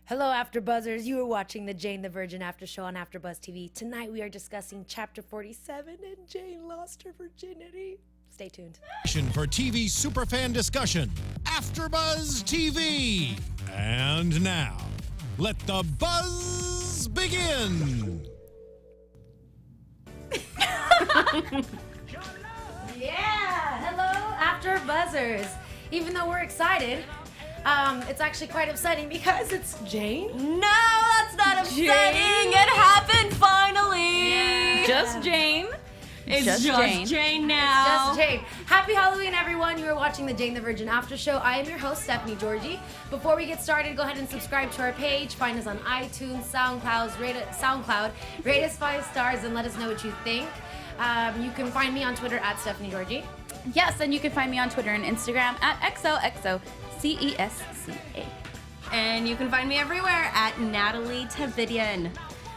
Hello, AfterBuzzers. You are watching the Jane the Virgin After Show on AfterBuzz TV. Tonight we are discussing Chapter 47, and Jane lost her virginity. Stay tuned. For TV superfan discussion, AfterBuzz TV. And now, let the buzz begin. Yeah, hello, AfterBuzzers. Even though we're excited, it's actually quite upsetting because it's Jane. No, that's not upsetting. It happened finally. Yeah. Just Jane. It's just Jane now. Just Jane. Happy Halloween, everyone. You are watching the Jane the Virgin After Show. I am your host, Stephanie Giorgi. Before we get started, go ahead and subscribe to our page. Find us on iTunes, SoundCloud, rate us 5 stars, and let us know what you think. You can find me on Twitter at Stephanie Giorgi. Yes, and you can find me on Twitter and Instagram at XOXOCESCA. And you can find me everywhere at Nataly Tavidian.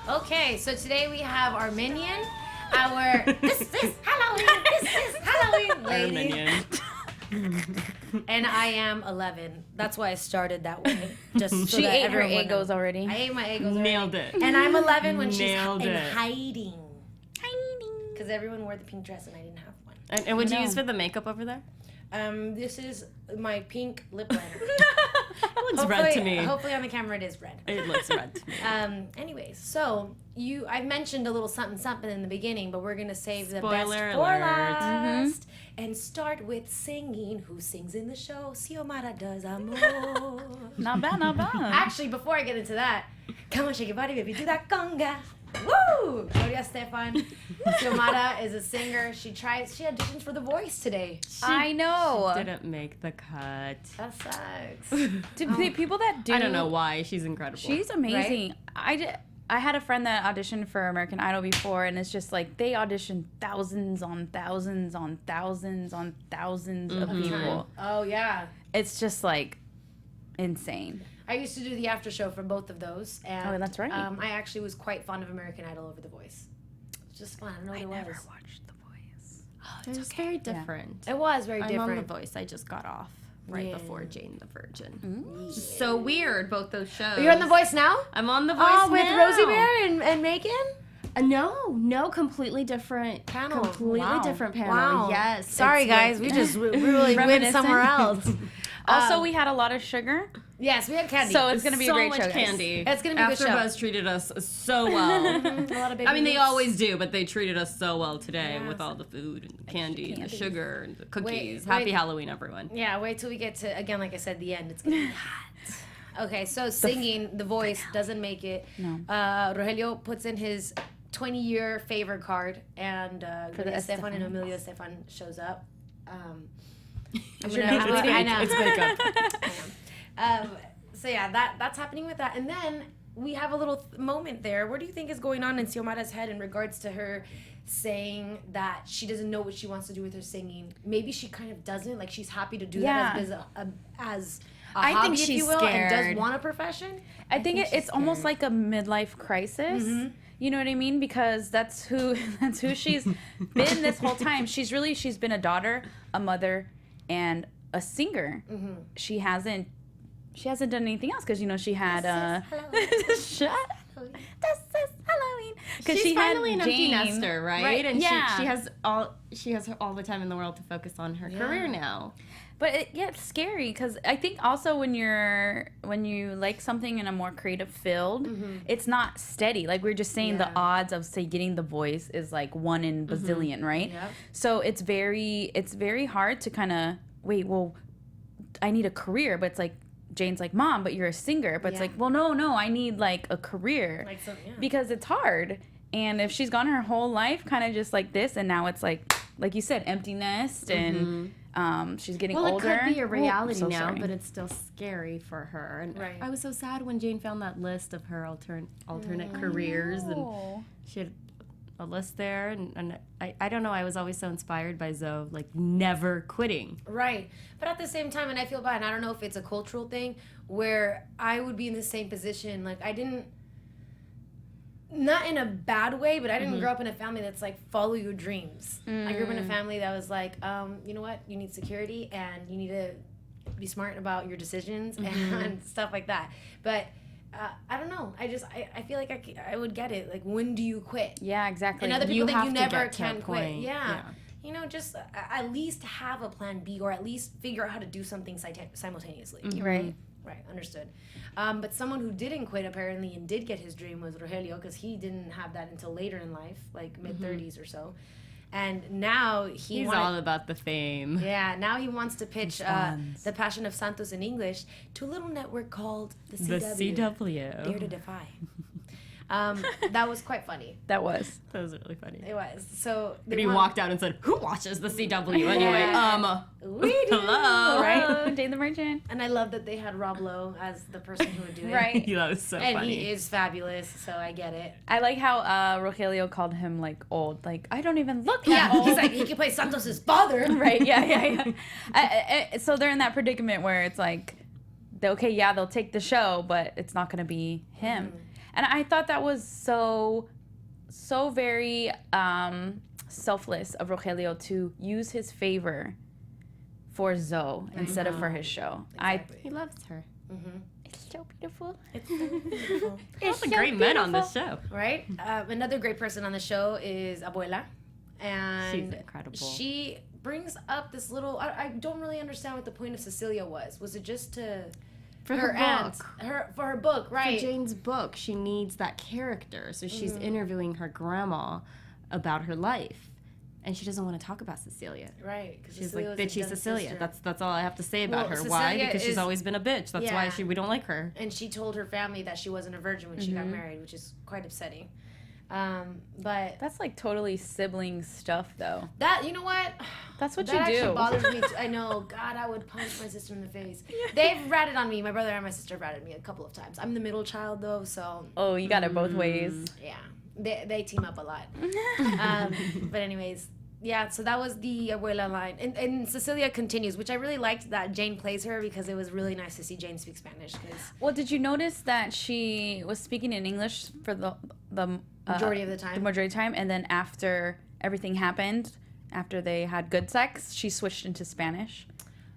Okay, so today we have our minion, our This is Halloween lady. And I am 11. That's why I started that way. Just so She that ate her everyone Eggos knows. already. I ate my Eggos already. Nailed it. And I'm 11 when she's in it. hiding. Because everyone wore the pink dress and I didn't have one. And what'd you use for the makeup over there? This is my pink lip liner. It looks red to me. Hopefully on the camera it is red. It looks red to me. Anyways, so I mentioned a little something in the beginning, but we're gonna save the best Spoiler for alert. last and start with singing. Who sings in the show? Xiomara does amor. Not bad, not bad. Actually, before I get into that, come on, shake your body, baby, do that conga. Woo! Gloria Stefan. Xiomara is a singer. She auditioned for The Voice today. I know. Didn't make the cut. That sucks. The people that do. I don't know why. She's incredible. She's amazing. I had a friend that auditioned for American Idol before, and it's just like they audition thousands on thousands on thousands on thousands of people. Oh, yeah. It's just like insane. I used to do the after show for both of those. And, Oh, that's right. I actually was quite fond of American Idol over The Voice. It's just fun. I don't know what it never was. watched The Voice. It was very different. It was very I'm different. on The Voice. I just got off right Yeah. before Jane the Virgin. So weird, both those shows. You're on The Voice now? I'm on The Voice with now. Rosie Bear and Megan? No, completely different Panel. Completely Wow. different panel. Wow. Yes. Sorry, it's guys. like- We just really went Reminiscent. somewhere else. Also, we had a lot of sugar, Yes, we had candy. so it's gonna be so a great much show. guys. candy. It's gonna be a good show. AfterBuzz treated us so well. a lot of baby I mean, they boots. always do, but they treated us so well today Yes. with all the food and the candy and the candies. sugar and the cookies. Wait. Happy Halloween, everyone. Yeah, wait till we get to, again, like I said, the end. It's gonna be hot. Okay, so singing, The Voice doesn't make it. No. Rogelio puts in his 20-year favor card, and For the Stefan and Estefan. Emilio Stefan shows up. Is your makeup I know. It's makeup. So yeah, that's happening with that, and then we have a little moment there. What do you think is going on in Xiomara's head in regards to her saying that she doesn't know what she wants to do with her singing? Maybe she kind of doesn't. Like she's happy to do that as a I hobby, think if she's you will, and does scared. want a profession. I think it's almost like a midlife crisis. You know what I mean? Because that's who she's been this whole time. She's been a daughter, a mother, and a singer. She hasn't done anything else because she had This is Halloween. Because She's she had finally an empty Jane. nester, right? And yeah. she has all the time in the world to focus on her career now. But it's scary because I think also when you like something in a more creative field, it's not steady. Like we were just saying, the odds of say getting The Voice is like 1 in bazillion, right? Yep. So it's very hard to kind of wait. Well, I need a career, but it's like Jane's like, Mom, but you're a singer. But it's like, well, no, I need like a career because it's hard. And if she's gone her whole life kind of just like this, and now it's like you said, empty nest and. She's getting older. Well, it could be a reality so now, sorry. but it's still scary for her. And Right. I was so sad when Jane found that list of her alternate careers, and she had a list there. And I don't know. I was always so inspired by Zoe, like never quitting. Right. But at the same time, and I feel bad, and I don't know if it's a cultural thing, where I would be in the same position. Like, I didn't, not in a bad way, but I didn't grow up in a family that's like, follow your dreams. I grew up in a family that was like, you know what? You need security, and you need to be smart about your decisions and stuff like that. But I don't know. I feel like I would get it. Like, when do you quit? Yeah, exactly. And other people think you never get to a can quit. point. Yeah. You know, just at least have a plan B, or at least figure out how to do something simultaneously. Right. Right, understood. But someone who didn't quit apparently and did get his dream was Rogelio, because he didn't have that until later in life, like mid-30s or so. And now he's all about the fame. Yeah, now he wants to pitch The Passion of Santos in English to a little network called the CW. The CW. Dare to Defy. That was quite funny. That was It really funny. was. So But he walked out and said, "Who watches the CW anyway?" We do. Hello. right. Jane the Virgin. And I love that they had Rob Lowe as the person who would do it. Right. Yeah, that was so And funny. he is fabulous, so I get it. I like how Rogelio called him like old. Like, I don't even look that Yeah, old. he's like, he can play Santos's father. Right. Yeah. So they're in that predicament where it's like, they'll take the show, but it's not going to be him. And I thought that was so very selfless of Rogelio to use his favor for Zoe instead of for his show. Exactly. He loves her. It's so beautiful. It's so beautiful. Lots of great men on this show. Right? Another great person on the show is Abuela. And She's incredible. She brings up this little... I don't really understand what the point of Cecilia was. Was it just to... For her her aunt, book. for her book, right? For Jane's book, she needs that character. So she's interviewing her grandma about her life. And she doesn't want to talk about Cecilia. Right. She's like, bitchy Cecilia. That's all I have to say about her. Cecilia Why? Because she's is- always been a bitch. That's why Yeah. we don't like her. And she told her family that she wasn't a virgin when she got married, which is quite upsetting. But That's like totally sibling stuff, though. that, you know what? That's what That you actually do. bothers me. I know. God, I would punch my sister in the face. They've ratted on me. My brother and my sister ratted me a couple of times. I'm the middle child, though, so Oh, you got it both ways. yeah. They team up a lot. But anyways, yeah, so that was the Abuela line. And Cecilia continues, which I really liked that Jane plays her, because it was really nice to see Jane speak Spanish. Cause Well, did you notice that she was speaking in English for the majority of the time. The majority of the time, and then after everything happened, after they had good sex, she switched into Spanish.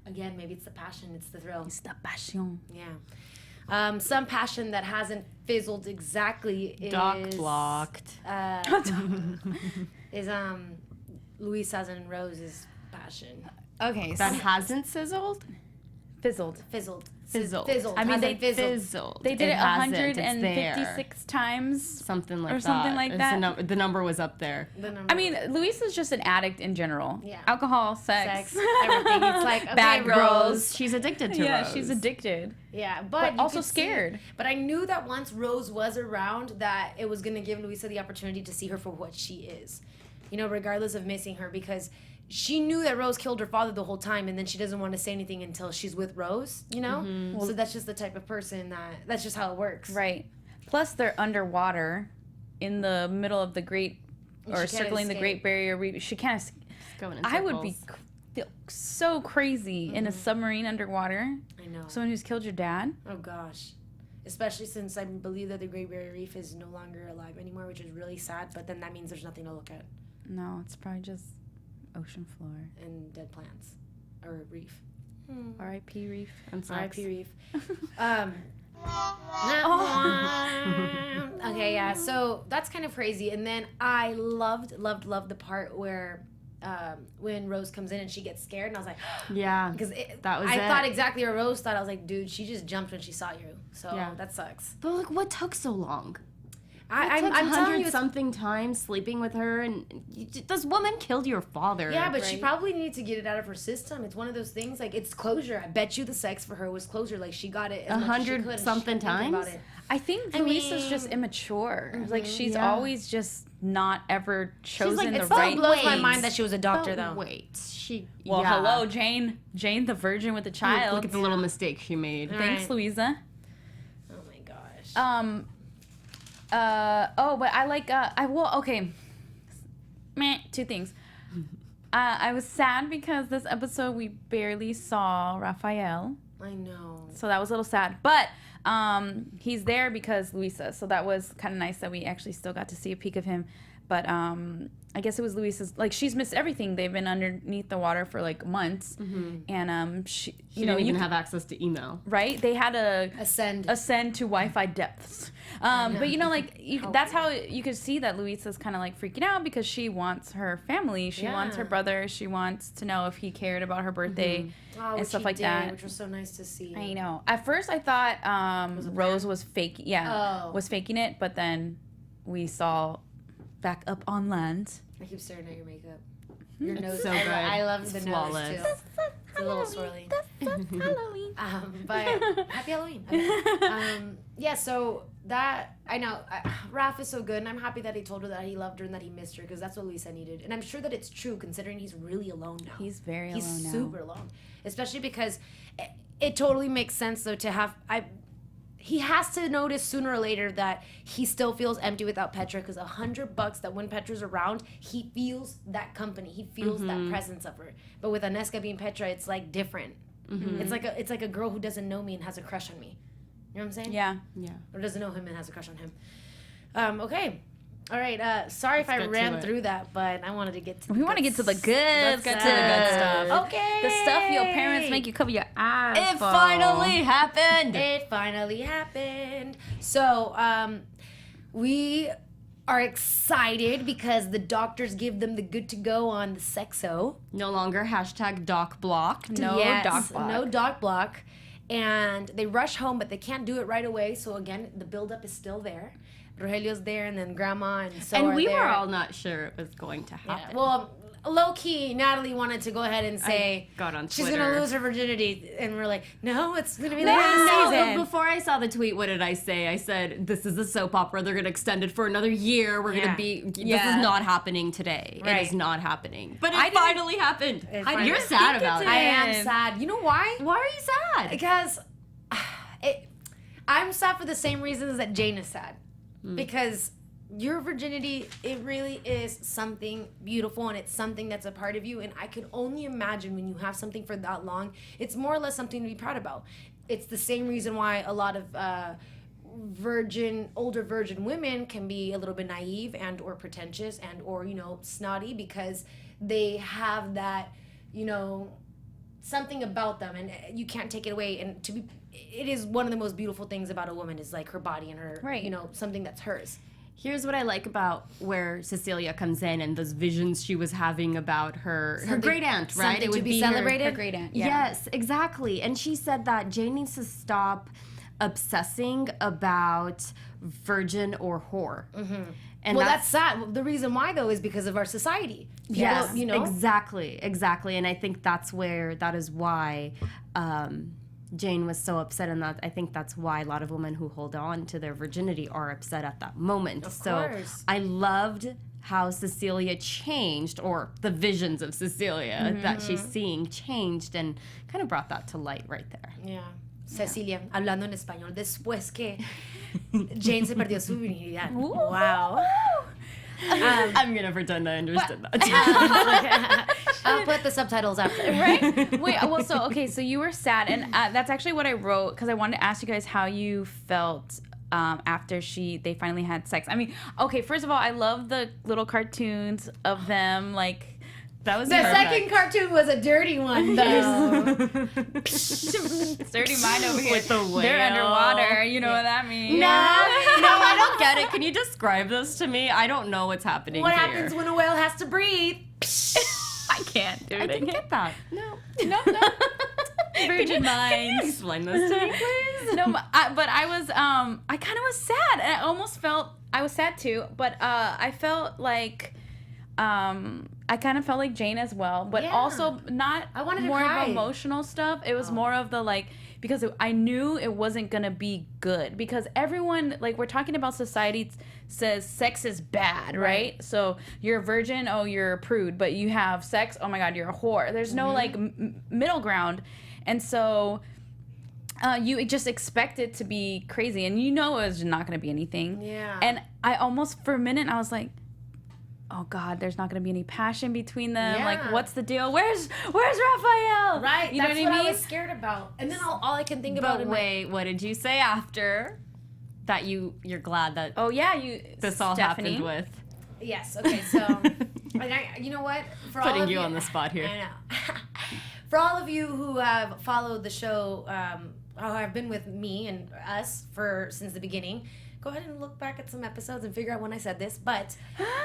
Again, maybe it's the passion, it's the thrill. It's the passion. Yeah. Some passion that hasn't fizzled exactly is... Doc blocked. Is Luisa's and Rose's passion. Okay, That hasn't sizzled? fizzled. Fizzled. Fizzled. Fizzled. I mean, they Hasn't fizzled. fizzled. They did it hasn't. It's 156 times. Something like Or that. something like It's that. the number was up there. The number. I mean, Luisa's just an addict in general. Yeah. Alcohol, sex, Sex, everything. It's like, okay, bad Rose. girls. She's addicted to Yeah, Rose. she's addicted. Yeah, but But you also could see- scared. But I knew that once Rose was around, that it was going to give Luisa the opportunity to see her for what she is. You know, regardless of missing her, because she knew that Rose killed her father the whole time, and then she doesn't want to say anything until she's with Rose, you know? So that's just the type of person that's just how it works. Right. Plus, they're underwater in the middle of the Great, or can't circling the escape. Great Barrier Reef. She can't. Going in I would be circles. feel so crazy in a submarine underwater. I know. Someone who's killed your dad. Oh, gosh. Especially since I believe that the Great Barrier Reef is no longer alive anymore, which is really sad, but then that means there's nothing to look at. No, it's probably just ocean floor. And dead plants. Or reef. R.I.P. Reef. And sex. R.I.P. Reef. Okay, yeah. So that's kind of crazy. And then I loved the part where when Rose comes in and she gets scared, and I was like, Yeah. because That was I it. thought exactly what Rose thought. I was like, dude, she just jumped when she saw you. So Yeah. that sucks. But like, what took so long? I'm telling you, 100 it's- something times sleeping with her, and this woman killed your father. yeah, but she Right. probably needed to get it out of her system. It's one of those things, like, it's closure. I bet you the sex for her was closure. Like, she got it as much as she 100 could, and she something didn't think about times? it. I think I Luisa's just mean- immature. Like she's yeah. always just not ever chosen like, the it's Still right. blows my Wait. mind that she was a doctor, But though. wait, she. Well, yeah. hello, Jane. Jane, the virgin with a child. Look at the little mistake she made. Thanks, Right. Louisa. Oh, my gosh. But I like. Okay. Meh. Two things. I was sad because this episode we barely saw Raphael, I know. so that was a little sad. But he's there because Luisa, so that was kind of nice that we actually still got to see a peek of him. But I guess it was Luis's, like, she's missed everything. They've been underneath the water for like months. And she didn't even have access to email. Right? They had to ascend to Wi-Fi depths. But that's how you could see that Luisa's kind of like freaking out because she wants her family. She wants her brother. She wants to know if he cared about her birthday and stuff like that. Which was so nice to see. I know. At first I thought Rose was fake. Was faking it. But then we saw back up on land. I keep staring at your makeup. Your nose. So good. I love the flawless. nose too. It's a little swirly. That's Halloween. But happy Halloween. Okay. So that, I know, Raph is so good, and I'm happy that he told her that he loved her and that he missed her, because that's what Lisa needed. And I'm sure that it's true, considering he's really alone now. He's very alone now. He's super alone. Especially because it totally makes sense, though, to have... He has to notice sooner or later that he still feels empty without Petra, because $100 that when Petra's around, he feels that company. He feels that presence of her. But with Aneska being Petra, it's like different. It's like a girl who doesn't know me and has a crush on me. You know what I'm saying? Yeah. Or doesn't know him and has a crush on him. Okay. All right. Sorry if I ran through that, but I wanted to get to. We want to get to the good. Let's get to the good stuff. Okay. The stuff your parents make you cover your eyes. It finally happened. It finally happened. So, we are excited because the doctors give them the good to go on the sexo. No longer #doc blocked. No doc block. No doc block. And they rush home, but they can't do it right away. So again, the buildup is still there. Rogelio's there, and then Grandma, and so and we there. were all not sure it was going to happen. Yeah. Well, low key, Natalie wanted to go ahead and say got on she's Twitter. gonna lose her virginity, and we're like, no, it's gonna be the No, end of the season. before I saw the tweet, what did I say? I said, this is a soap opera. They're going to extend it for another year. We're going to be... This is not happening today. Right. It is not happening. But it finally happened. finally- You're sad about it. I am sad. You know why? Why are you sad? Because I'm sad for the same reasons that Jane is sad. Because your virginity, it really is something beautiful, and it's something that's a part of you. And I can only imagine when you have something for that long, it's more or less something to be proud about. It's the same reason why a lot of older virgin women can be a little bit naive and or pretentious and or, snotty, because they have that, something about them, and you can't take it away. And it is one of the most beautiful things about a woman is like her body and her, something that's hers. Here's what I like about where Cecilia comes in and those visions she was having about her great aunt, right? It would be celebrated. Her great aunt. Yeah. Yes, exactly. And she said that Jane needs to stop obsessing about virgin or whore. And that's sad. The reason why, though, is because of our society. Yes, exactly. And I think that is why Jane was so upset, and that I think that's why a lot of women who hold on to their virginity are upset at that moment. Of course. I loved how Cecilia changed, or the visions of Cecilia that she's seeing changed, and kind of brought that to light right there. Yeah. Cecilia, hablando en español, después que Jane se perdió su virginidad. Wow. I'm gonna pretend I understood that. I'll put the subtitles after. Right? Wait, so you were sad, and that's actually what I wrote, because I wanted to ask you guys how you felt after they finally had sex. I mean, okay, first of all, I love the little cartoons of them, like... That was the second cartoon was a dirty one, though. Dirty mind over here. With the whale. They're underwater. You know what that means? No, I don't get it. Can you describe this to me? I don't know what's happening What here. happens when a whale has to breathe? I can't do it. I didn't get that. No. Virgin minds. Explain this to me, please. No, but I was, I kind of was sad. And I almost felt, I was sad too, but I felt like, I kind of felt like Jane as well, but also not I wanted more to cry. of emotional stuff. It was more of the like, because I knew it wasn't going to be good, because everyone, like, we're talking about society says sex is bad, right? So you're a virgin, oh, you're a prude, but you have sex, oh my God, you're a whore. There's no like middle ground. And so you just expect it to be crazy, and it was not going to be anything. Yeah. And I almost, for a minute, I was like, oh God, there's not going to be any passion between them. Yeah. Like, what's the deal? Where's Raphael? Right. You know That's what I mean? I was scared about. And then all I can think about But wait, what did you say after? That you're glad that Oh yeah, this all Stephanie. happened with? Yes. Okay. So you know what? For Putting all of you on the spot here. I know. For all of you who have followed the show, who have been with me and us since the beginning, go ahead and look back at some episodes and figure out when I said this. But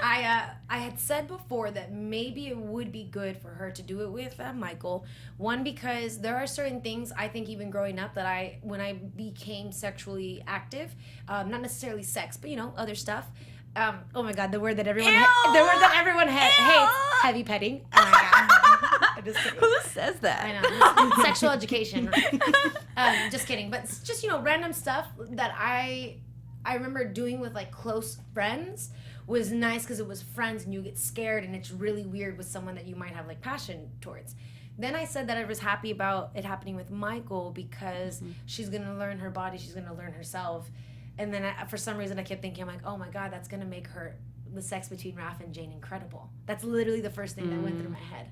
I had said before that maybe it would be good for her to do it with Michael. One, because there are certain things I think even growing up that when I became sexually active, not necessarily sex, but other stuff. Oh my God, the word that everyone hates, heavy petting. Oh my God. I'm just kidding. Who says that? I know. Sexual education. Just kidding. But it's just, random stuff that I remember doing with like close friends was nice because it was friends and you get scared and it's really weird with someone that you might have like passion towards. Then I said that I was happy about it happening with Michael because she's going to learn her body. She's going to learn herself. And then for some reason I kept thinking, I'm like, oh my God, that's going to make the sex between Raph and Jane incredible. That's literally the first thing that went through my head.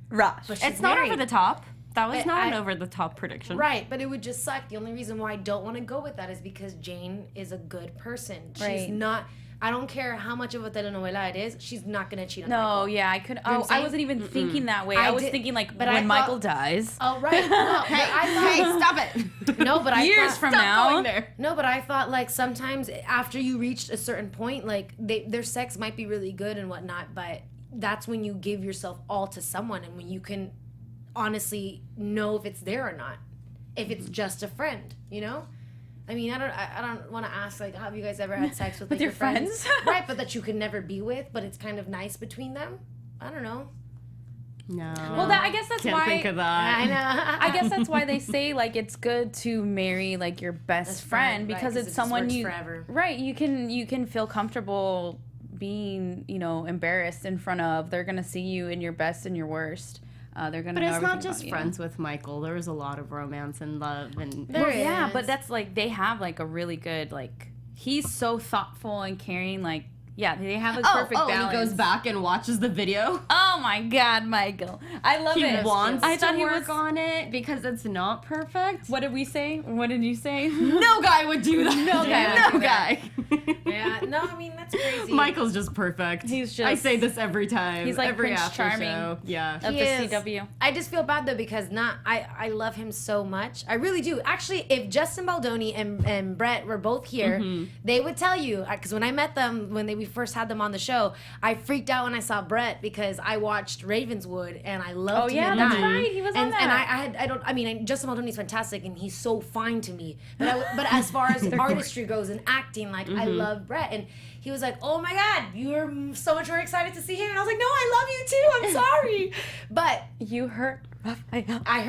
Rush. It's not over the top. That was not an over-the-top prediction. Right, but it would just suck. The only reason why I don't want to go with that is because Jane is a good person. Right. She's not... I don't care how much of a telenovela it is. She's not going to cheat on Michael. No, yeah, I could... know what I'm I wasn't even thinking that way. I I was did- thinking, like, but when I thought- Michael dies. Oh, right. No, Hey, stop it. No, but I Years thought... from Stop now. going there. No, but I thought, like, sometimes after you reached a certain point, like, their sex might be really good and whatnot, but that's when you give yourself all to someone and when you can honestly know if it's there or not. If it's just a friend, I mean, I don't want to ask, like, have you guys ever had sex with, like, your your friends? friends? Right, but that you could never be with, but it's kind of nice between them? I don't know. No. Well, I guess that's Can't why... think of that. I know. I guess that's why they say, like, it's good to marry, like, your best friend because right, 'cause it's it someone just you... works forever. Right, you can feel comfortable being, embarrassed in front of. They're going to see you in your best and your worst. They're going to But know it's not everything just about you. friends with Michael. There was a lot of romance and love and... There Yeah, is. but that's like they have like a really good like he's so thoughtful and caring. Like they have a perfect balance. He goes back and watches the video. Oh my God, Michael! I love He it. wants I to thought he work was. on it because it's not perfect. What did we say? What did you say? No guy would do that. No guy would No do that. guy. Yeah, no, I mean, that's crazy. Michael's just perfect. He's just- I say this every time. He's like every Prince after Charming. show. Yeah. Of He the is. CW. I just feel bad though because I love him so much. I really do. Actually, if Justin Baldoni and Brett were both here, they would tell you. Because when I met them, when we first had them on the show, I freaked out when I saw Brett because I watched Ravenswood and I loved him in that's that. right. He was on And that. I mean, Justin Baldoni's fantastic and he's so fine to me. But as far as artistry goes and acting, like I love Brett and. He was like, oh my God, you're so much more excited to see him. And I was like, no, I love you too. I'm sorry. But You hurt Raphael. I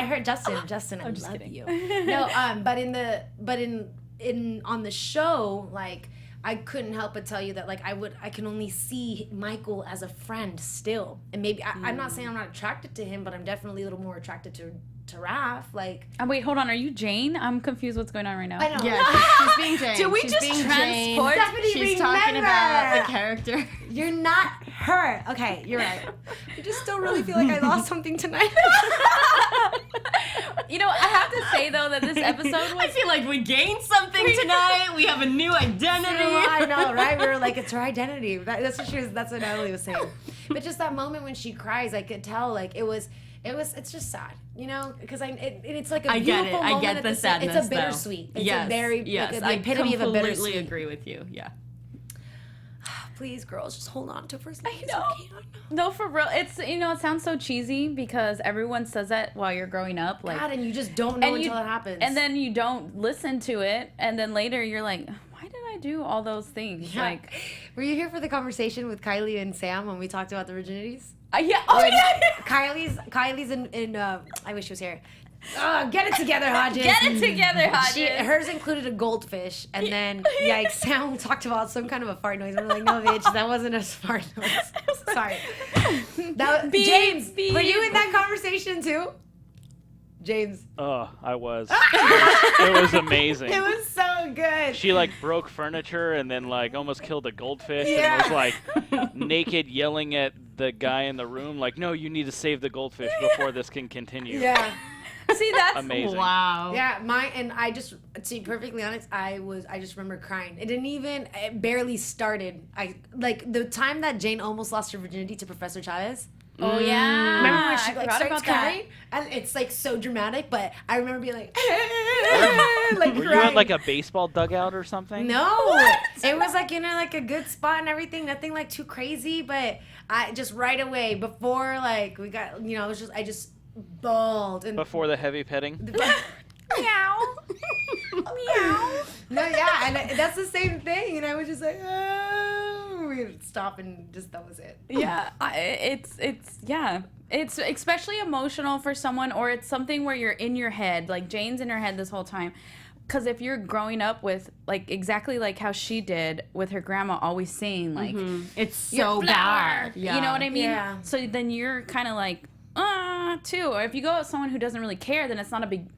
heard Justin. Justin, I just love kidding. you. No, but in on the show, like I couldn't help but tell you that like I can only see Michael as a friend still. And maybe I'm not saying I'm not attracted to him, but I'm definitely a little more attracted to Raph. Like Wait, hold on. Are you Jane? I'm confused. What's going on right now? I know. Yeah, she's being Jane. Did we She's just being transport- Jane. Stephanie, She's talking about remember. the character. You're not her. Okay, you're right. I just still really feel like I lost something tonight. I have to say though that this episode I was feel like we gained something tonight. We have a new identity. I know, right? We were like, it's her identity. That's what Nataly was saying. But just that moment when she cries, I could tell, like it's just sad, because it's like a I get beautiful it. I moment. get at the same- sadness. It's a bittersweet. It's yes, a very yes. like, the I epitome of a completely bittersweet. agree with you. Yeah. Please, girls, just hold on to it for a second. I know. No, for real. It's it sounds so cheesy because everyone says that while you're growing up, like, God, and you just don't know and until it happens. and then you don't listen to it, and then later you're like, why did I do all those things? Yeah. Like, were you here for the conversation with Kylie and Sam when we talked about the virginities? yeah, oh yeah. Kylie's in I wish she was here. Get it together, Hodges. Get it together, Hodges. Hers included a goldfish, and then Sam talked about some kind of a fart noise. We're like, no, bitch, that wasn't a fart noise. Sorry. Beep, James, beep. were you in that conversation too? James. Oh, I was. It was amazing. It was so good. She like broke furniture and then like almost killed a goldfish Yeah. and was like naked yelling at the guy in the room like, no, you need to save the goldfish before this can continue. Yeah. See, that's amazing. Wow. Yeah, to be perfectly honest, I just remember crying. It barely started. The time that Jane almost lost her virginity to Professor Chavez. Oh yeah. Remember when she I forgot starts about that. crying? And it's so dramatic, but I remember being like Were you in a baseball dugout or something? No, it was in a good spot and everything. Nothing too crazy, but I just right away before we got it was I just bawled and Before the heavy petting? Meow. Meow. No, yeah, and that's the same thing, and I was just we'd stop and just that was it. Yeah, it's especially emotional for someone, or it's something where you're in your head, like Jane's in her head this whole time. Because if you're growing up with exactly how she did with her grandma always saying it's so bad. You know what I mean? Yeah. So then you're kind of too. Or if you go with someone who doesn't really care, then it's not a big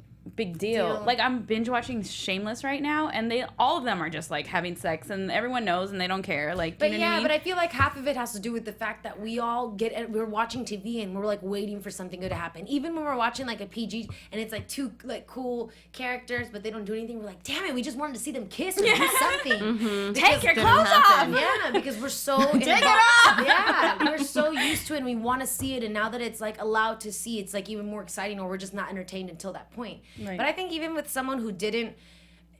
deal. I'm binge watching Shameless right now, and all of them are just having sex, and everyone knows, and they don't care. But you know what I mean? but I feel half of it has to do with the fact that we're watching TV and we're waiting for something good to happen. Even when we're watching a PG and it's two cool characters, but they don't do anything, we're damn it, we just wanted to see them kiss or do something. Take your clothes off. Yeah, because we're so Take it off. Yeah, we're so used to it, and we want to see it, and now that it's allowed to see, it's even more exciting, or we're just not entertained until that point. Right. But I think even with someone who didn't,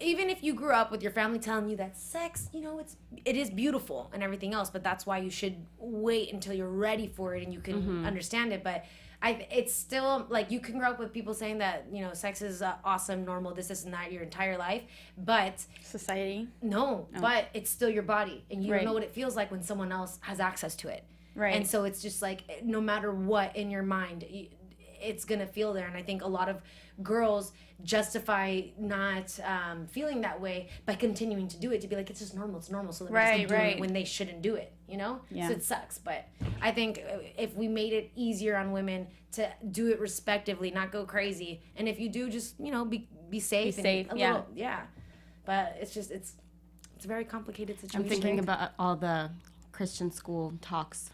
even if you grew up with your family telling you that sex, it is beautiful and everything else, but that's why you should wait until you're ready for it and you can understand it. But it's still you can grow up with people saying that sex is awesome, normal, this and that your entire life, but Society. no, but it's still your body, and you Right. don't know what it feels like when someone else has access to it. Right. And so it's just no matter what in your mind, it's gonna feel there. And I think a lot of girls justify not feeling that way by continuing to do it, to be it's just normal, it's normal, so they're just doing it when they shouldn't do it, Yeah. So it sucks. But I think if we made it easier on women to do it respectively, not go crazy, and if you do, just be safe. Be safe, and yeah. little, yeah. But it's just it's a very complicated situation. I'm thinking about all the Christian school talks.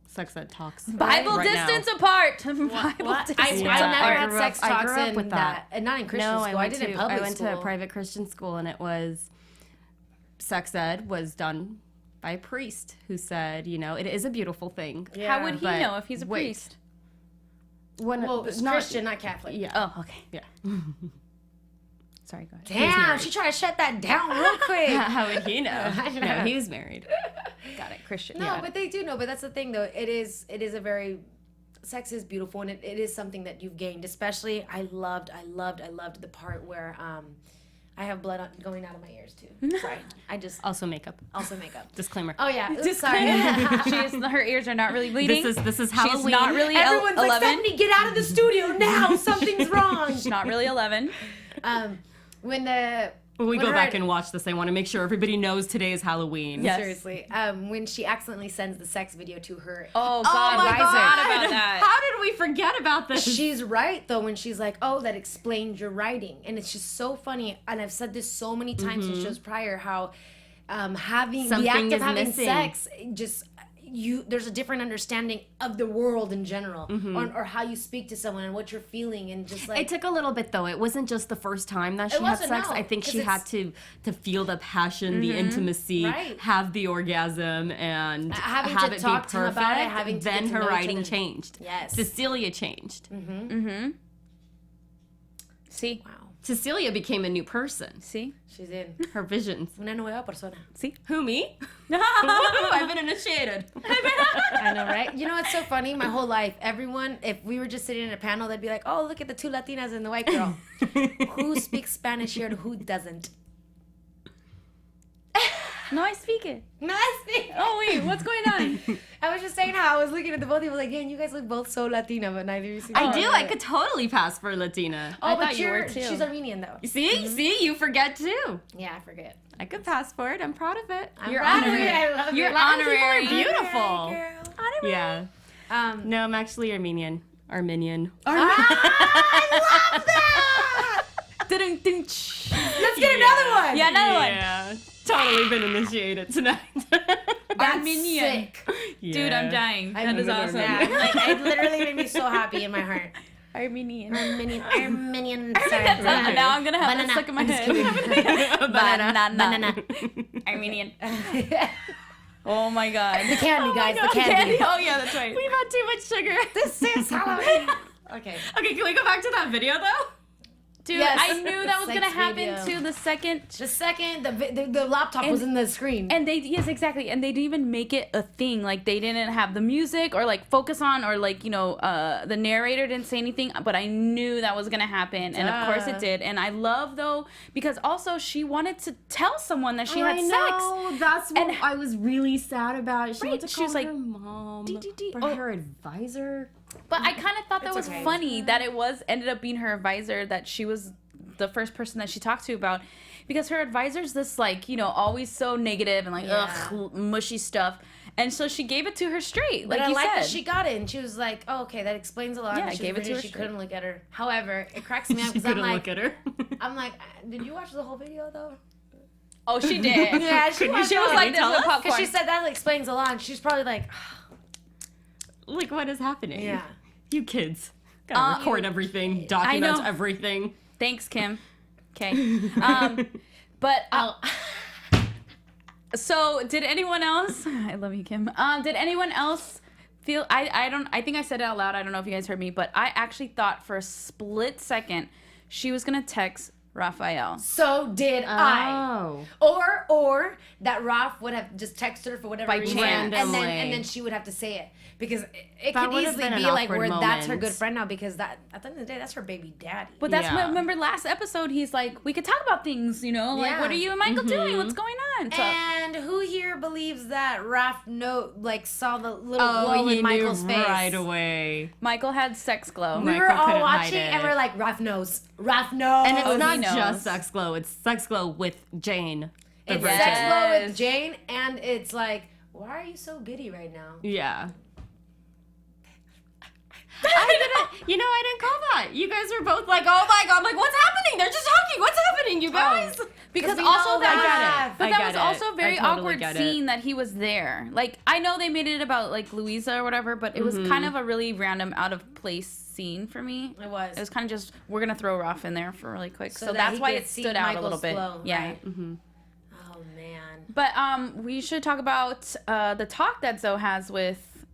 Sex ed talks. Bible right distance now. apart. I Bible never Yeah. had I sex grew up- talks I grew up in with that. and not in Christian No, school. I did it in public I went school. to a private Christian school, and it was sex ed was done by a priest who said, it is a beautiful thing. Yeah. How would he But know if he's a wait. priest? Well, It's Christian, not Catholic. Yeah. Oh, okay. Yeah. Sorry, go ahead. Damn, she tried to shut that down real quick. How would he know? I know. No, he was married. Got it. Christian. No, Yeah. but they do know. But that's the thing, though. It is a very sex is beautiful, and it is something that you've gained. Especially, I loved the part where I have blood going out of my ears too. Sorry, I just Also makeup. makeup. Disclaimer. Oh yeah, oops, sorry. Her ears are not really bleeding. This is Halloween. She's not really Everyone's 11. like, Stephanie, get out of the studio now. Something's wrong. She's not really 11. When When we when go her- back and watch this, I want to make sure everybody knows today is Halloween. Yes. Seriously, when she accidentally sends the sex video to her. Oh God, my I God. forgot about that. How did we forget about this? She's right though when she's like, "Oh, that explains your writing," and it's just so funny. And I've said this so many times in shows prior how having the Something act of is having missing. sex just there's a different understanding of the world in general, or how you speak to someone and what you're feeling, and just It took a little bit though. It wasn't just the first time that she had wasn't, sex. no, I think 'cause she had to feel the passion, the intimacy, Right. have the orgasm, and Having have to it talk be to him perfect. about it, having to then get to her know each writing other. changed. Yes. Cecilia changed. See, wow, Cecilia became a new person. see, she's in Her visions. una nueva persona. see. Who, me? I've been initiated. I know, right? You know, it's so funny. My whole life, everyone, if we were just sitting in a panel, they'd be like, "Oh, look at the two Latinas and the white girl. Who speaks Spanish here and who doesn't?" No, I speak it. No, I speak. Oh wait, what's going on? I was just saying how I was looking at the both of you, like, "Damn, you guys look both so Latina, but neither of you speak." I do. I could totally pass for Latina. Oh, I but thought you were too. She's Armenian though. See, you forget too. Yeah, I forget. I could pass for it. I'm proud of it. I'm You're proud of honorary. it. I love You're it. honorary. Beautiful. Girl. Yeah. No, I'm actually Armenian. Armenian. I love that. Let's get another one. Yeah, another one. Yeah. Totally been initiated tonight. That's Armenian. sick. Dude, I'm dying. I That is love awesome. Yeah, like, it literally made me so happy in my heart. Armenian. Sorry. Now I'm gonna have this stuck in my head. Banana. Armenian. Oh my god. The candy, guys. The candy. Oh yeah, that's right. We've had too much sugar. This is Halloween. Okay. Okay, can we go back to that video though? Dude, Yes. I knew that was Sex gonna happen video. too. The second, The laptop was in the screen. and yes, exactly, and they didn't even make it a thing. Like they didn't have the music or like focus on or like the narrator didn't say anything. But I knew that was gonna happen, and of course it did. And I love though because also she wanted to tell someone that she had sex. That's what I was really sad about. She Right, went to she call was like, her mom DDD. for her advisor. But I kind of thought that was okay. funny that it ended up being her advisor, that she was the first person that she talked to about, because her advisor's this like, always so negative and like, ugh, mushy stuff. And so she gave it to her straight, like but I you like said. that she got it, and she was like, "Oh, okay, that explains a lot." Yeah, And I she gave was it to her She straight. couldn't look at her. However, it cracks me up She because I'm couldn't like, look at her. did you watch the whole video though? Oh, she did. Yeah, she was like this with popcorn. because she said that explains a lot. And she's probably like, Like, what is happening? yeah. You kids. Gotta record everything, document know. everything. Thanks, Kim. Okay. But so did anyone else? I love you, Kim. Did anyone else feel? I think I said it out loud. I don't know if you guys heard me, but I actually thought for a split second she was gonna text Raphael. So did I. Or that Raph would have just texted her for whatever By reason, randomly. and then she would have to say it because it That could would have easily been be an like where awkward that's her moment. good friend now because that at the end of the day that's her baby daddy. But that's Yeah. what, remember last episode he's like, we could talk about things, like Yeah. what are you and Michael doing? What's going on? So, And who here believes that Raph saw the little glow in Michael's face right away. Michael had sex glow. We were Michael all couldn't hide watching it. and we're like, Raph knows. Raph knows. And it's he not knows. just sex glow, it's sex glow with Jane. the It's virgin. sex glow with Yes. Jane, and it's like, why are you so giddy right now? Yeah. I didn't call that. You guys were both like, oh my god, I'm like, what's happening? They're just talking. What's happening, you guys? Because we also know that, that. but I that get was it. also a very I totally awkward get it. scene that he was there. Like, I know they made it about like Louisa or whatever, but it was kind of a really random, out of place scene for me. It was. It was kind of just, we're gonna throw Raph in there for really quick, so that that's he why could it see stood out a little Michael's bit. glow, Yeah. right? Oh man. But we should talk about the talk that Zoe has with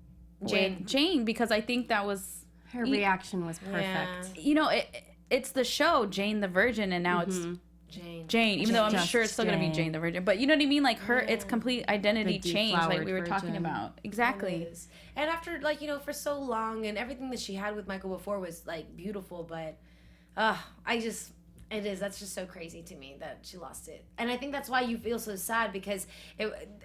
Jane, because I think that was, Her reaction was perfect. it's the show Jane the Virgin, and now it's Jane, even though I'm Just sure it's still gonna be Jane. Jane the Virgin. But you know what I mean? Like it's complete identity The change, like deflowered we were talking virgin. about. Exactly. It is. And after for so long and everything that she had with Michael before was like beautiful, but that's just so crazy to me that she lost it. And I think that's why you feel so sad because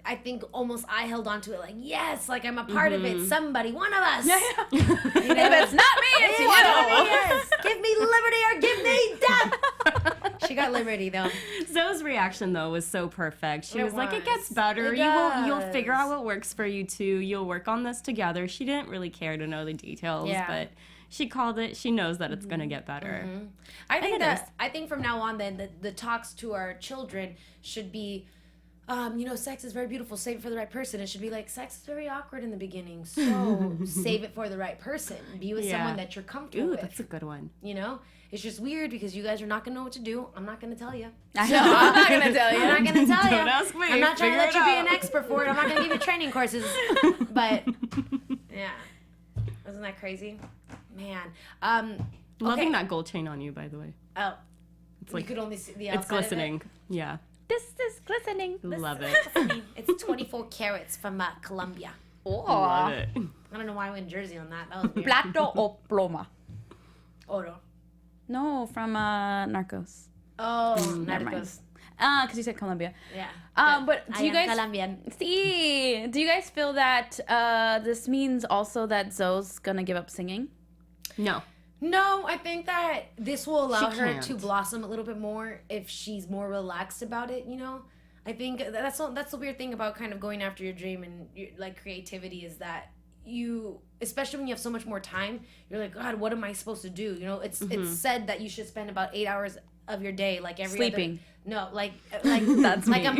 I think almost I held on to it like, yes, like I'm a part of it. Somebody, one of us. If it's not me, it's you. Yes. Give me liberty or give me death. She got liberty though. Zoe's reaction though was so perfect. She It was like, "It was. gets better. It You'll figure does. out what works for you two. You'll work on this together." She didn't really care to know the details, Yeah. but she called it. She knows that it's gonna get better. I think it is. I think from now on then the talks to our children should be sex is very beautiful, save it for the right person. It should be like, sex is very awkward in the beginning, so save it for the right person. Be with Yeah. someone that you're comfortable Ooh, with. that's a good one. It's just weird because you guys are not gonna know what to do. I'm not gonna tell you. I know. I'm not gonna tell you. I'm not gonna tell you. Don't ask me. I'm not trying to Figure let it you be out. an expert for it. I'm not gonna give you training courses. But yeah, wasn't that crazy, man? Loving that gold chain on you, by the way. Oh, It's like you could only see the outside it's glistening. Yeah, This is glistening. love it. Of it. It's 24 carats from Colombia. Love it. I don't know why I went Jersey on that. That was weird. Plato o ploma. Oro. No, from Narcos. Oh, Never mind. Narcos. Because you said Colombia. Yeah. But do you guys Colombian. see? Do you guys feel that this means also that Zoe's gonna give up singing? No. No, I think that this will allow She her can't. to blossom a little bit more if she's more relaxed about it. I think that's the weird thing about kind of going after your dream and your, like creativity is that you, especially when you have so much more time, you're like, God, what am I supposed to do? It's said that you should spend about 8 hours of your day, like every Sleeping. No, like That's like me. a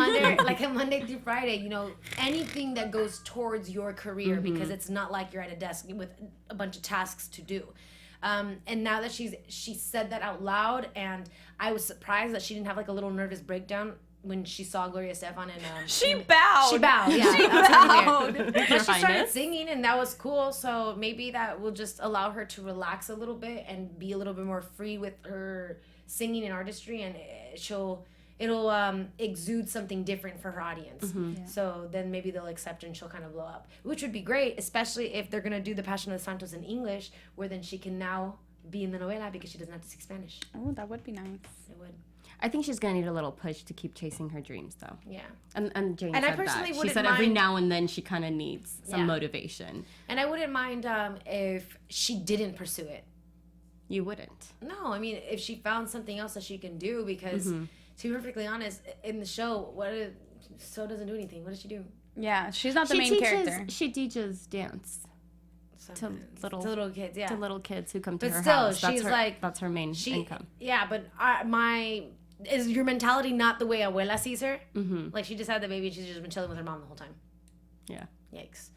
Monday through Friday. Anything that goes towards your career because it's not like you're at a desk with a bunch of tasks to do. And now that she said that out loud, and I was surprised that she didn't have like a little nervous breakdown when she saw Gloria Estefan and she bowed. She bowed. Yeah, she bowed. But Your she started Highness. singing, and that was cool. So maybe that will just allow her to relax a little bit and be a little bit more free with her singing and artistry, and it'll exude something different for her audience. Mm-hmm. So then maybe they'll accept her and she'll kind of blow up, which would be great, especially if they're gonna do the Passion of the Santos in English, where then she can now be in the novela because she doesn't have to speak Spanish. Oh, that would be nice. It would. I think she's gonna need a little push to keep chasing her dreams, though. Yeah. And Jane And I said personally that. She wouldn't said every mind- now and then she kind of needs some Yeah. motivation. And I wouldn't mind if she didn't pursue it. You wouldn't. No, I mean, if she found something else that she can do, because to be perfectly honest, in the show, So doesn't do anything. What does she do? Yeah, she's not the She main teaches, character. She teaches dance Something. little- to little kids, yeah. to little kids who come to But her still, house. she's That's her main she, income. Yeah, but is your mentality not the way Abuela sees her? Mm-hmm. Like, she just had the baby and she's just been chilling with her mom the whole time. Yeah. Yikes.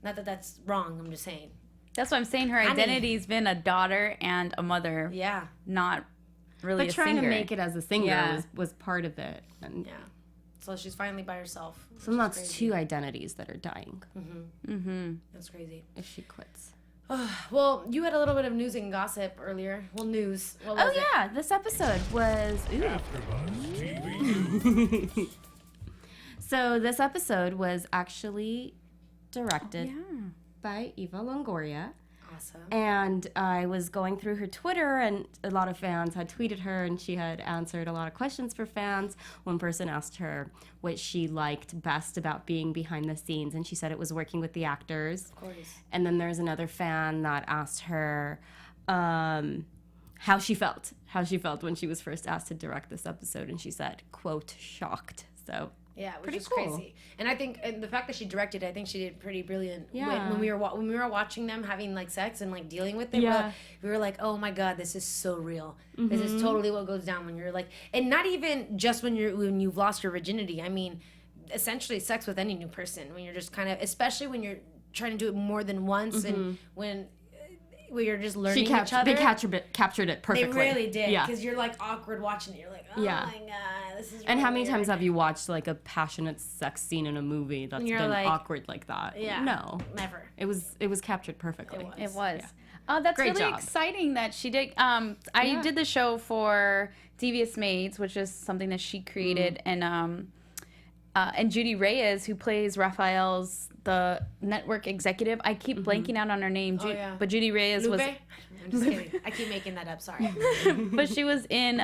Not that that's wrong, I'm just saying. That's what I'm saying. Her Honey. identity's been a daughter and a mother, Yeah. not really But a trying singer. to make it as a singer Yeah. was part of it. And Yeah. So she's finally by herself. so that's two identities that are dying That's crazy. if she quits. Well, you had a little bit of news and gossip earlier. Well, news. What was Oh it? yeah, this episode was. Ooh. AfterBuzz TV. So this episode was actually directed Yeah. by Eva Longoria. Awesome. And I was going through her Twitter, and a lot of fans had tweeted her, and she had answered a lot of questions for fans. One person asked her what she liked best about being behind the scenes, and she said it was working with the actors. Of course. And then there's another fan that asked her how she felt when she was first asked to direct this episode, and she said, quote, shocked. So Yeah, which Pretty is cool. crazy. And I think the fact that she directed, I think she did pretty brilliant. Yeah. When we were watching them having like sex and like dealing with it, Yeah. we were like, oh my god, this is so real. This is totally what goes down when you're like, and not even just when you've lost your virginity. I mean, essentially sex with any new person, when you're just kind of, especially when you're trying to do it more than once, and when you're just learning each other. they captured it They perfectly. really did, Yeah. because you're like awkward watching it. You're like, oh Yeah. my god, this is. And how really many times weird. have you watched like a passionate sex scene in a movie that's you're been like- awkward like that? Yeah. No. Never. It was captured perfectly. It was. It was. Yeah. That's Great really job. exciting that she did. I did the show for Devious Maids, which is something that she created, and Judy Reyes, who plays Raphael's the network executive. I keep blanking out on her name, yeah. but Judy Reyes Lupe? was, I'm just kidding. I keep making that up. Sorry. but she was in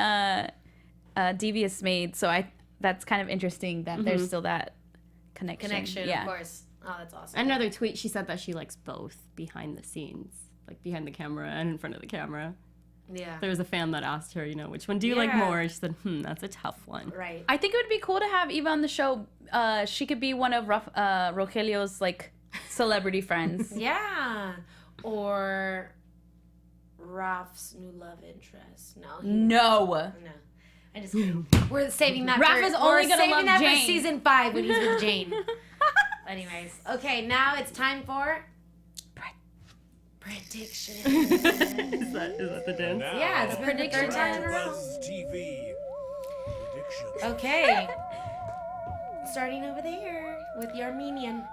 Devious Maids. So that's kind of interesting that there's still that connection. Yeah. Of course. Oh, that's awesome. Another tweet, she said that she likes both behind the scenes, like behind the camera and in front of the camera. Yeah. There was a fan that asked her, which one do you like Yeah. more? She said, that's a tough one. Right. I think it would be cool to have Eva on the show. She could be one of Rogelio's like celebrity friends. Yeah. Or Raf's new love interest. No. No. No. I just kidding. We're saving that. Raph for, is only we're gonna saving love that Jane. for season 5 when he's with Jane. Anyways, okay. Now it's time for predictions. Is that the dance? Now, Yeah, it's prediction time. AfterBuzz TV predictions. Okay. Starting over there with the Armenian.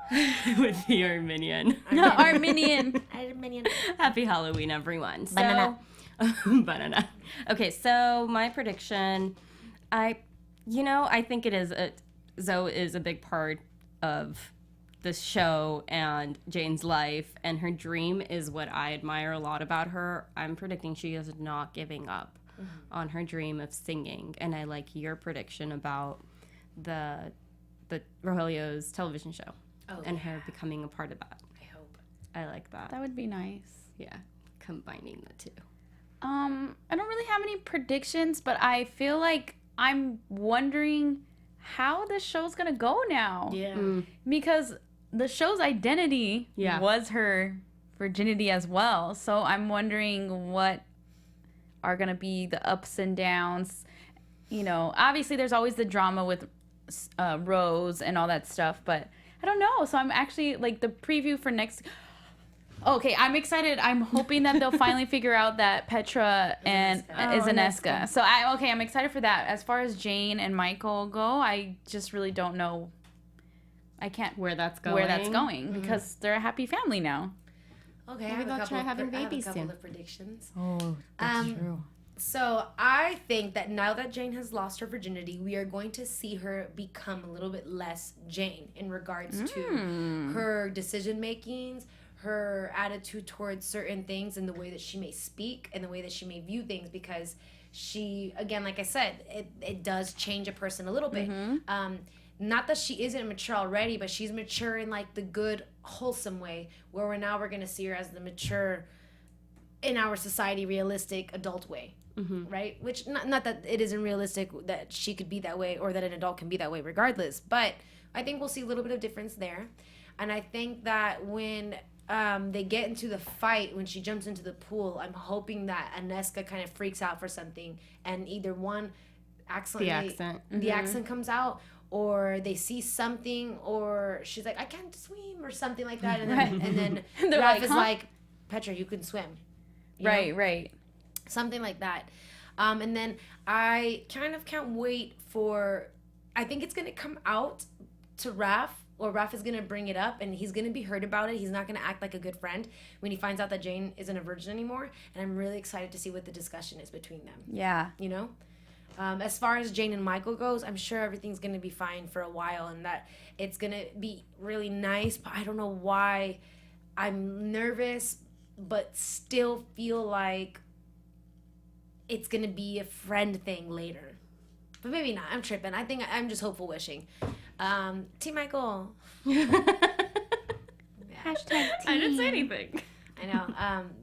With the Armenian. No, Armenian. Armenian. Happy Halloween, everyone. So, Banana. banana. Okay, so my prediction, I think it is Zoe is a big part of this show and Jane's life, and her dream is what I admire a lot about her. I'm predicting she is not giving up on her dream of singing, and I like your prediction about the Rogelio's television show and her becoming a part of that. I hope. I like that. That would be nice. Yeah, combining the two. I don't really have any predictions, but I feel like I'm wondering how the show's gonna go now. Yeah. Because the show's identity Yeah. was her virginity as well. So I'm wondering what are gonna be the ups and downs. Obviously there's always the drama with Rose and all that stuff, but I don't know. So I'm actually like the preview for next. Okay, I'm excited. I'm hoping that they'll finally figure out that Petra is Aneska. So I'm excited for that. As far as Jane and Michael go, I just really don't know. I can't where that's going because they're a happy family now. Okay, maybe they'll try having babies soon. I have a couple of predictions. Oh, that's true. So I think that now that Jane has lost her virginity, we are going to see her become a little bit less Jane in regards to her decision makings, her attitude towards certain things, and the way that she may speak and the way that she may view things, because she, again, like I said, it does change a person a little bit. Not that she isn't mature already, but she's mature in like the good, wholesome way, where we're going to see her as the mature, in our society, realistic adult way. Right? Which, not that it isn't realistic that she could be that way or that an adult can be that way regardless, but I think we'll see a little bit of difference there. And I think that when they get into the fight, when she jumps into the pool, I'm hoping that Aneska kind of freaks out for something, and either one, the accent comes out, or they see something, or she's like, I can't swim, or something like that, and then Raph is like, Petra, you can swim. You know? Right. Something like that. And then I kind of can't wait for, I think it's going to come out to Raph, or Raph is going to bring it up, and he's going to be hurt about it. He's not going to act like a good friend when he finds out that Jane isn't a virgin anymore. And I'm really excited to see what the discussion is between them. Yeah. You know? As far as Jane and Michael goes, I'm sure everything's going to be fine for a while, and that it's going to be really nice, but I don't know why I'm nervous, but still feel like it's going to be a friend thing later. But maybe not. I'm tripping. I think I'm just hopeful wishing. Team Michael. Hashtag team. I didn't say anything. I know.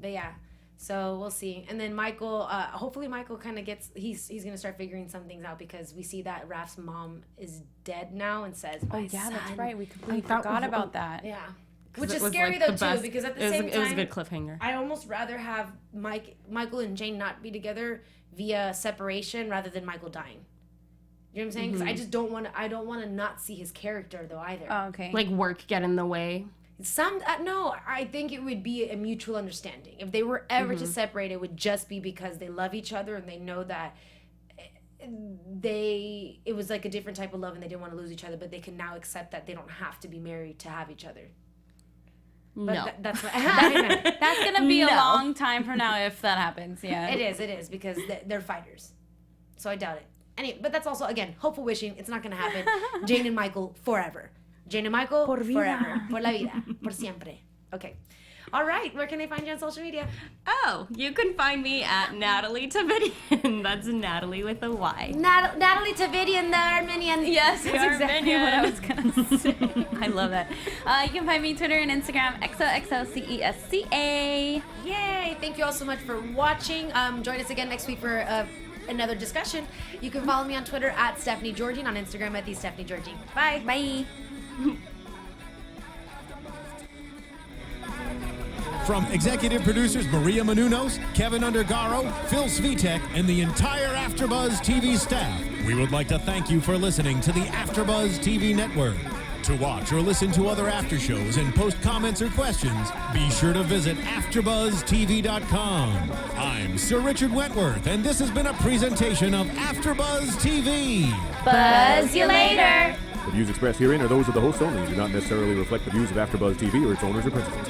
But yeah. So we'll see. And then Michael, hopefully Michael kind of gets, he's going to start figuring some things out, because we see that Raph's mom is dead now and says, oh, yeah, son. That's right. We completely forgot about that. Yeah. Which is scary, like, though, too, because at the same time, it was a good cliffhanger. I almost rather have Michael and Jane not be together via separation rather than Michael dying. You know what I'm saying? Because I just don't want to not see his character, though, either. Oh, okay. Like work get in the way. No, I think it would be a mutual understanding. If they were ever to separate, it would just be because they love each other and they know that it was like a different type of love and they didn't want to lose each other, but they can now accept that they don't have to be married to have each other. But no. That's what that's gonna be a long time from now if that happens. Yeah, it is because they're fighters, so I doubt it. Anyway, but that's also, again, hopeful wishing. It's not gonna happen. Jane and Michael forever. Jane and Michael forever, por la vida, por siempre. Okay. All right, where can they find you on social media? Oh, you can find me at Nataly Tavidian. That's Natalie with a Y. Nataly Tavidian, the Armenian. Yes, that's exactly what I was going to say. I love that. You can find me on Twitter and Instagram, XOXOCESCA. Yay! Thank you all so much for watching. Join us again next week for another discussion. You can follow me on Twitter at Stephanie Giorgi and on Instagram at @Stephanie Giorgi. Bye. Bye. From executive producers Maria Menounos, Kevin Undergaro, Phil Svitek, and the entire AfterBuzz TV staff, we would like to thank you for listening to the AfterBuzz TV network. To watch or listen to other after shows and post comments or questions, be sure to visit AfterBuzzTV.com. I'm Sir Richard Wentworth, and this has been a presentation of AfterBuzz TV. Buzz you later. The views expressed herein are those of the hosts only and do not necessarily reflect the views of AfterBuzz TV or its owners or principals.